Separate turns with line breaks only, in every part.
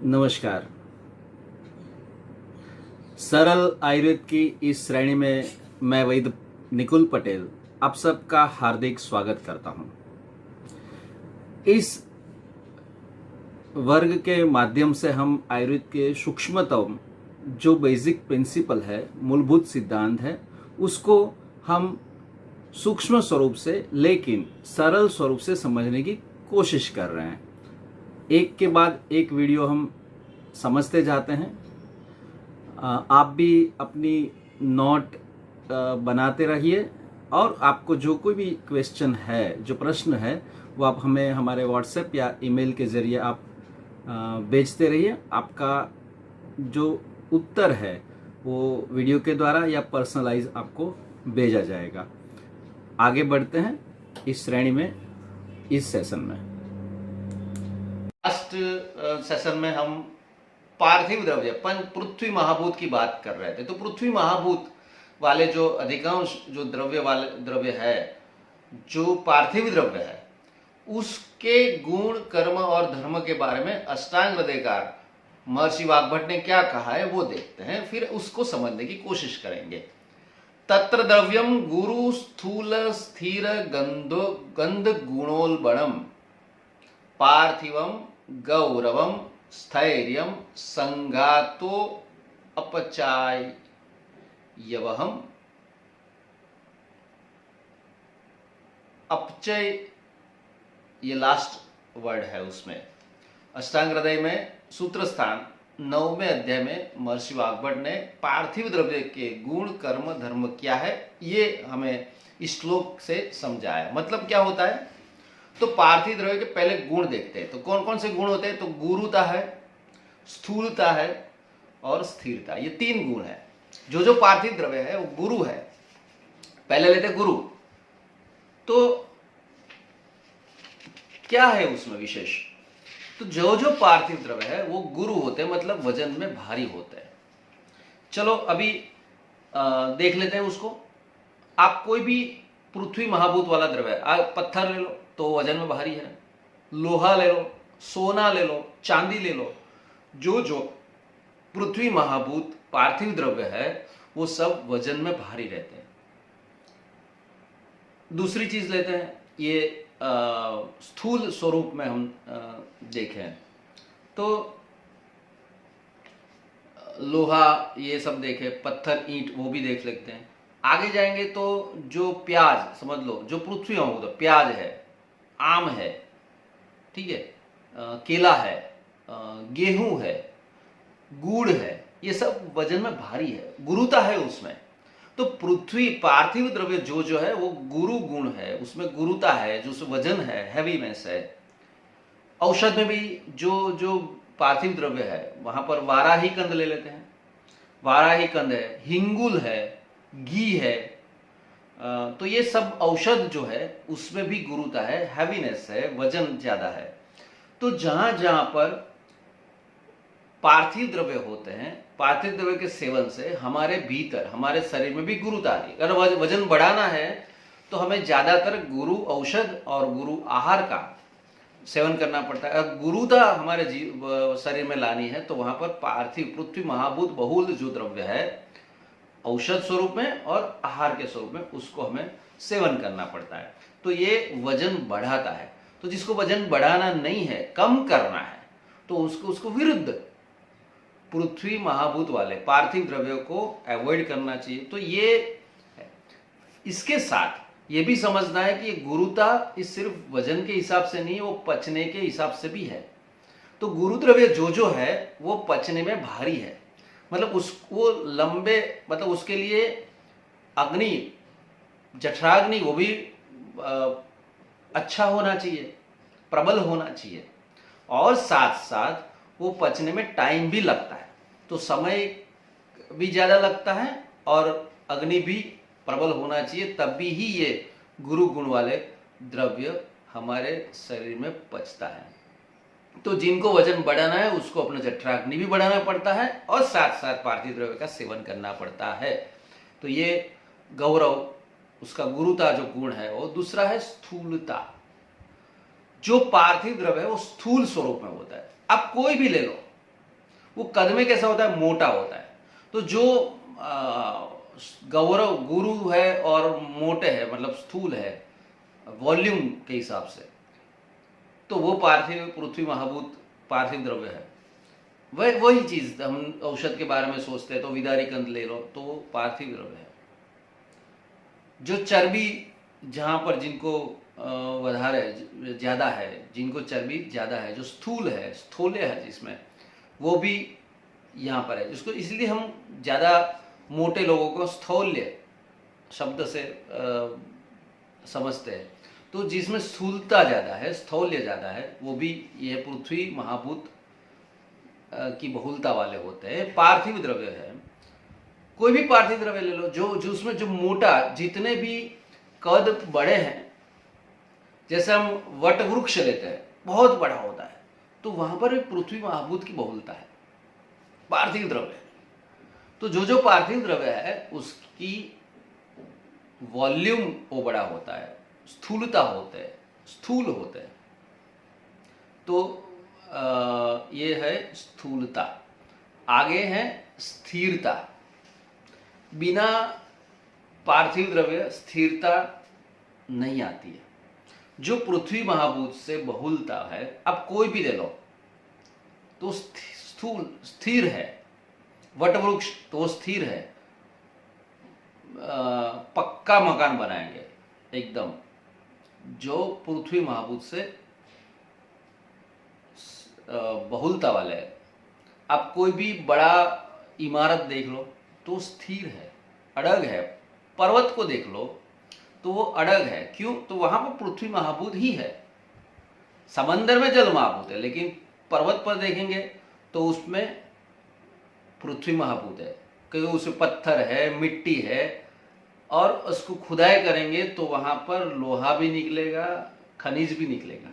नमस्कार। सरल आयुर्वेद की इस श्रेणी में मैं वैद्य निकुल पटेल आप सबका हार्दिक स्वागत करता हूं। इस वर्ग के माध्यम से हम आयुर्वेद के सूक्ष्मतम जो बेसिक प्रिंसिपल है, मूलभूत सिद्धांत है, उसको हम सूक्ष्म स्वरूप से लेकिन सरल स्वरूप से समझने की कोशिश कर रहे हैं। एक के बाद एक वीडियो हम समझते जाते हैं। आप भी अपनी नोट बनाते रहिए और आपको जो कोई भी क्वेश्चन है, जो प्रश्न है, वो आप हमें हमारे व्हाट्सएप या ईमेल के ज़रिए आप भेजते रहिए। आपका जो उत्तर है वो वीडियो के द्वारा या पर्सनलाइज आपको भेजा जाएगा। आगे बढ़ते हैं इस श्रेणी में, इस सेशन में। लास्ट सेशन में हम पार्थिव द्रव्य पृथ्वी महाभूत की बात कर रहे थे। तो पृथ्वी महाभूत वाले जो अधिकांश जो द्रव्य है, जो पार्थिव द्रव्य है, उसके गुण, कर्म और धर्म के बारे में अष्टांग हृदयकार महर्षि वाग्भट ने क्या कहा है वो देखते हैं, फिर उसको समझने की कोशिश करेंगे। तत्र द्रव्यम गुरु स्थूल स्थिर गंध गुणोल्बणम पार्थिवम गौरवम स्थैर्यम संगातो अपचायवहम अपचय, ये लास्ट वर्ड है उसमें। अष्टांग हृदय में सूत्र स्थान 9वें अध्याय में महर्षि वाग्भट ने पार्थिव द्रव्य के गुण, कर्म, धर्म क्या है ये हमें इस श्लोक से समझाया। मतलब क्या होता है, तो पार्थिव द्रव्य के पहले गुण देखते हैं। तो कौन कौन से गुण होते हैं, तो गुरुता है, स्थूलता है और स्थिरता, ये 3 गुण है। जो पार्थिव द्रव्य है वो गुरु है। पहले लेते गुरु, तो क्या है उसमें विशेष, तो जो पार्थिव द्रव्य है वो गुरु होते हैं, मतलब वजन में भारी होते हैं। चलो अभी देख लेते हैं उसको। आप कोई भी पृथ्वी महाभूत वाला द्रव्य, आप पत्थर ले लो तो वजन में भारी है, लोहा ले लो, सोना ले लो, चांदी ले लो, जो पृथ्वी महाभूत पार्थिव द्रव्य है वो सब वजन में भारी रहते हैं। दूसरी चीज लेते हैं, ये स्थूल स्वरूप में हम देखें तो लोहा ये सब देखें, पत्थर, ईंट वो भी देख लेते हैं। आगे जाएंगे तो जो प्याज समझ लो, जो पृथ्वी में प्याज है, आम है, ठीक है, केला है, गेहूं है, गुड़ है, ये सब वजन में भारी है, गुरुता है उसमें। तो पृथ्वी पार्थिव द्रव्य जो है वो गुरु गुण है, उसमें गुरुता है, जो वजन है, हैवीनेस है। औषध में भी जो पार्थिव द्रव्य है वहां पर वाराही कंद ले लेते हैं, वाराही कंद है, हिंगुल है, घी है, तो ये सब औषध जो है उसमें भी गुरुता है, हैवीनेस है, वजन ज्यादा है। तो जहां जहां पर पार्थिव द्रव्य होते हैं, पार्थिव द्रव्य के सेवन से हमारे भीतर, हमारे शरीर में भी गुरुता आ रही है। अगर वजन बढ़ाना है तो हमें ज्यादातर गुरु औषध और गुरु आहार का सेवन करना पड़ता है। अगर गुरुता हमारे शरीर में लानी है तो वहां पर पार्थिव पृथ्वी महाभूत बहुल जो द्रव्य है औषध स्वरूप में और आहार के स्वरूप में, उसको हमें सेवन करना पड़ता है। तो ये वजन बढ़ाता है। तो जिसको वजन बढ़ाना नहीं है, कम करना है, तो उसको विरुद्ध पृथ्वी महाभूत वाले पार्थिव द्रव्यों को अवॉइड करना चाहिए। तो ये है। इसके साथ ये भी समझना है कि गुरुता इस सिर्फ वजन के हिसाब से नहीं, वो पचने के हिसाब से भी है। तो गुरु द्रव्य जो है वो पचने में भारी है, मतलब वो लंबे, मतलब उसके लिए अग्नि, जठराग्नि वो भी अच्छा होना चाहिए, प्रबल होना चाहिए, और साथ साथ वो पचने में टाइम भी लगता है। तो समय भी ज्यादा लगता है और अग्नि भी प्रबल होना चाहिए, तब भी ही ये गुरु गुण वाले द्रव्य हमारे शरीर में पचता है। तो जिनको वजन बढ़ाना है उसको अपना जठराग्नि भी बढ़ाना पड़ता है और साथ साथ पार्थिव द्रव्य का सेवन करना पड़ता है। तो ये गौरव, उसका गुरुता जो गुण है वो। दूसरा है स्थूलता, जो पार्थिव द्रव्य है वो स्थूल स्वरूप में होता है। आप कोई भी ले लो, वो कद में कैसा होता है, मोटा होता है। तो जो गौरव गुरु है और मोटे है, मतलब स्थूल है वॉल्यूम के हिसाब से, तो वो पार्थिव पृथ्वी महाभूत पार्थिव द्रव्य है। वही चीज हम औषध के बारे में सोचते हैं, तो विदारी कंद ले लो तो वो पार्थिव द्रव्य है। जो चर्बी जहां पर जिनको વધારે ज्यादा है, जिनको चर्बी ज्यादा है, जो स्थूल है, स्थूल्य है जिसमें, वो भी यहाँ पर है। जिसको इसलिए हम ज्यादा मोटे लोगों को स्थौल्य शब्द से समझते हैं। तो जिसमें स्थूलता ज्यादा है, स्थौल्य ज्यादा है, वो भी ये पृथ्वी महाभूत की बहुलता वाले होते हैं। पार्थिव द्रव्य है, कोई भी पार्थिव द्रव्य ले लो, जो उसमें जो मोटा, जितने भी कद बड़े हैं, जैसे हम वट वृक्ष लेते हैं, बहुत बड़ा होता है, तो वहां पर पृथ्वी महाभूत की बहुलता है, पार्थिव द्रव्य। तो जो पार्थिव द्रव्य है उसकी वॉल्यूम वो बड़ा होता है, स्थूलता होते हैं, स्थूल होते हैं। तो ये है स्थूलता। आगे है स्थिरता। बिना पार्थिव द्रव्य स्थिरता नहीं आती है। जो पृथ्वी महाभूत से बहुलता है, अब कोई भी ले लो तो स्थूल स्थिर है। वटवृक्ष तो स्थिर है, पक्का मकान बनाएंगे एकदम, जो पृथ्वी महाभूत से बहुलता वाले है। अब कोई भी बड़ा इमारत देख लो तो स्थिर है, अड़ग है। पर्वत को देख लो तो वो अड़ग है, क्यों? तो वहां पर पृथ्वी महाभूत ही है। समंदर में जल महाभूत है, लेकिन पर्वत पर देखेंगे तो उसमें पृथ्वी महाभूत है, क्योंकि उसमें पत्थर है, मिट्टी है, और उसको खुदाई करेंगे तो वहां पर लोहा भी निकलेगा, खनिज भी निकलेगा।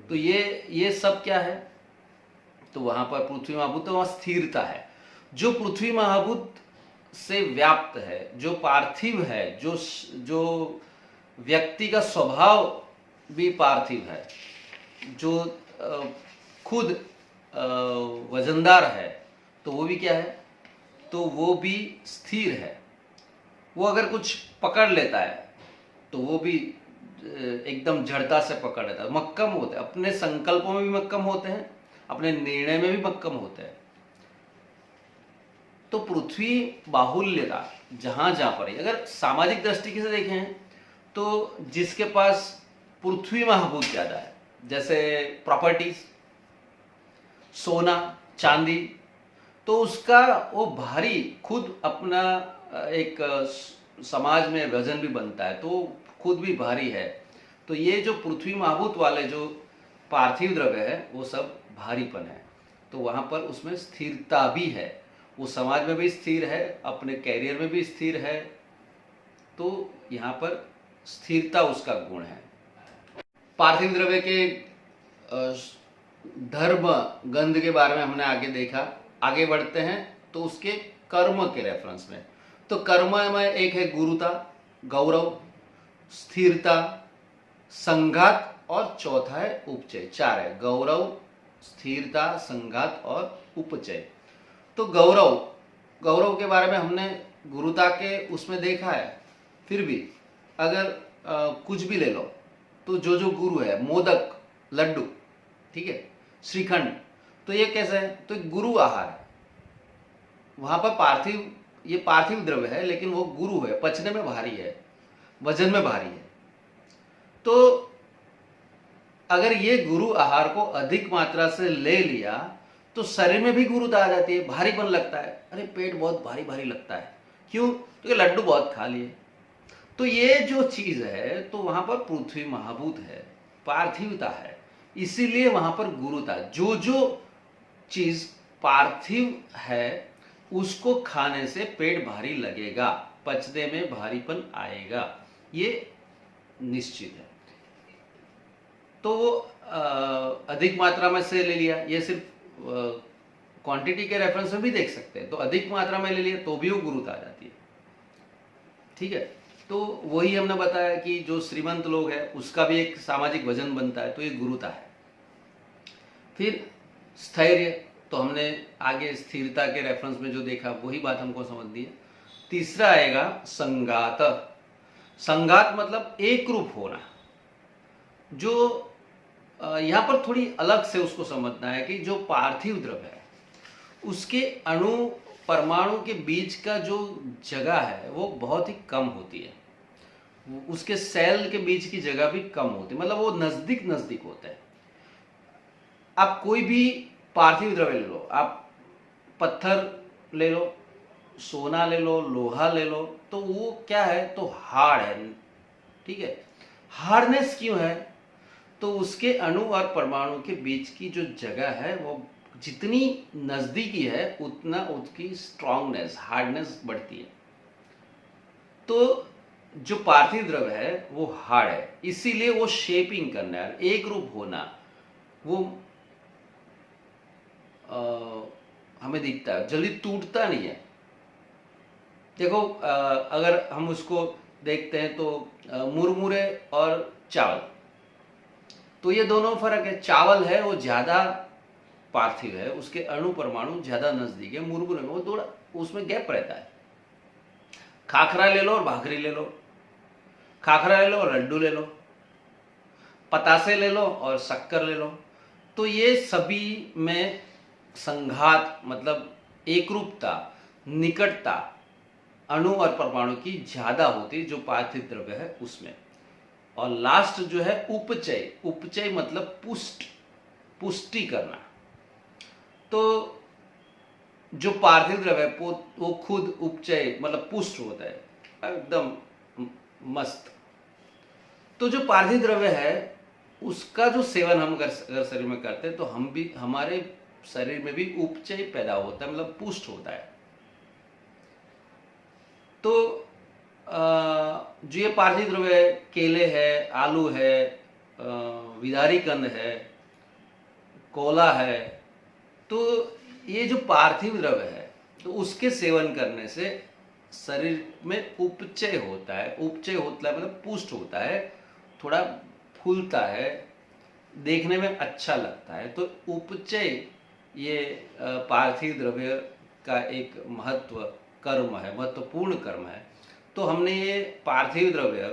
तो ये सब क्या है? तो वहां पर पृथ्वी महाभूत, तो वहां स्थिरता है। जो पृथ्वी महाभूत से व्याप्त है, जो पार्थिव है, जो व्यक्ति का स्वभाव भी पार्थिव है, जो खुद वजनदार है, तो वो भी क्या है? तो वो भी स्थिर है। वो अगर कुछ पकड़ लेता है तो वो भी एकदम जड़ता से पकड़ लेता है, मक्कम होते हैं, अपने संकल्पों में भी मक्कम होते हैं, अपने निर्णय में भी मक्कम होते हैं। तो पृथ्वी बाहुल्यता जहां जहां पर है, अगर सामाजिक दृष्टि से देखें तो जिसके पास पृथ्वी महाभूत ज्यादा है, जैसे प्रॉपर्टीज, सोना चांदी, तो उसका वो भारी, खुद अपना एक समाज में वजन भी बनता है, तो खुद भी भारी है। तो ये जो पृथ्वी महाभूत वाले जो पार्थिव द्रव्य है वो सब भारीपन है। तो वहां पर उसमें स्थिरता भी है, वो समाज में भी स्थिर है, अपने कैरियर में भी स्थिर है। तो यहाँ पर स्थिरता उसका गुण है। पार्थिव द्रव्य के धर्म गंध के बारे में हमने आगे देखा। आगे बढ़ते हैं तो उसके कर्म के रेफरेंस में। तो कर्म में एक है गुरुता, गौरव, स्थिरता, संघात, और चौथा है उपचय। चार है, गौरव, स्थिरता, संघात और उपचय। तो गौरव के बारे में हमने गुरुता के उसमें देखा है। फिर भी अगर कुछ भी ले लो तो जो गुरु है, मोदक, लड्डू, ठीक है, श्रीखंड, तो ये कैसे है? तो गुरु आहार है। वहां पर पार्थिव, ये पार्थिव द्रव्य है, लेकिन वो गुरु है, पचने में भारी है, वजन में भारी है। तो अगर ये गुरु आहार को अधिक मात्रा से ले लिया तो शरीर में भी गुरुता आ जाती है, भारीपन लगता है, अरे पेट बहुत भारी भारी लगता है। क्यों? क्योंकि लड्डू बहुत खा लिए। तो ये जो चीज है, तो वहां पर पृथ्वी महाभूत है, पार्थिवता है, इसीलिए वहां पर गुरुता। जो चीज पार्थिव है उसको खाने से पेट भारी लगेगा, पचने में भारीपन आएगा, ये निश्चित है। तो वो अधिक मात्रा में से ले लिया, ये सिर्फ क्वांटिटी के रेफरेंस में भी देख सकते हैं। तो अधिक मात्रा में ले लिया तो भी वो गुरुता आ जाती है, ठीक है। तो वही हमने बताया कि जो श्रीमंत लोग हैं उसका भी एक सामाजिक वजन बनता है, तो ये गुरुता है। फिर स्थैर्य, तो हमने आगे स्थिरता के रेफरेंस में जो देखा वही बात हमको समझनी है। तीसरा आएगा संघात। संघात मतलब एक रूप होना। जो यहाँ पर थोड़ी अलग से उसको समझना है कि जो पार्थिव द्रव्य है उसके अणु परमाणु के बीच का जो जगह है वो बहुत ही कम होती है। उसके सेल के बीच की जगह भी कम होती है, मतलब वो नजदीक नजदीक होता है। आप कोई भी पार्थिव द्रव्य ले लो, आप पत्थर ले लो, सोना ले लो, लोहा ले लो, तो वो क्या है, तो हार्ड है। ठीक है, हार्डनेस क्यों है, तो उसके अणु और परमाणु के बीच की जो जगह है वो जितनी नजदीकी है उतना उसकी स्ट्रांगनेस, हार्डनेस बढ़ती है। तो जो पार्थिव द्रव्य है वो हार्ड है, इसीलिए वो शेपिंग करना है, एक रूप होना, वो हमें दिखता है, जल्दी टूटता नहीं है। देखो अगर हम उसको देखते हैं तो मुरमुरे और चावल, तो ये दोनों फर्क है। चावल है वो ज्यादा पार्थिव है, उसके अणु परमाणु ज्यादा नजदीक है। मुरमुरे में वो थोड़ा उसमें गैप रहता है। खाखरा ले लो और भाखरी ले लो, खाखरा ले लो और लड्डू ले लो, पतासे ले लो और शक्कर ले लो। तो ये सभी में संघात मतलब एकरूपता, निकटता अणु और परमाणु की ज्यादा होती जो पार्थिव द्रव्य है उसमें। और लास्ट जो है उपचय, उपचय मतलब पुष्टि करना। तो जो पार्थिव द्रव्य है वो खुद उपचय मतलब पुष्ट होता है, एकदम मस्त। तो जो पार्थिव द्रव्य है उसका जो सेवन हम अगर शरीर में करते हैं तो हम भी, हमारे शरीर में भी उपचय पैदा होता है, मतलब पुष्ट होता है। तो जो ये पार्थिव द्रव्य है, केले है, आलू है, विदारी कंद है, कोला है, तो ये जो पार्थिव द्रव्य है तो उसके सेवन करने से शरीर में उपचय होता है। उपचय होता है मतलब पुष्ट होता है, थोड़ा फूलता है, देखने में अच्छा लगता है। तो उपचय ये पार्थिव द्रव्य का एक कर्म है, महत्वपूर्ण कर्म है। तो हमने ये पार्थिव द्रव्य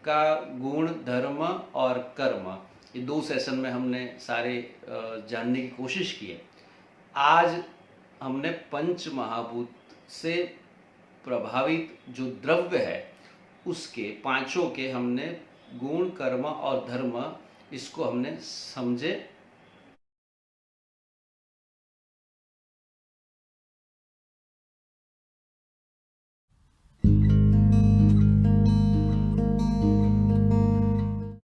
का गुण, धर्म और कर्म, ये 2 सेशन में हमने सारे जानने की कोशिश की है। आज हमने पंच महाभूत से प्रभावित जो द्रव्य है उसके पांचों के हमने गुण, कर्म और धर्म, इसको हमने समझे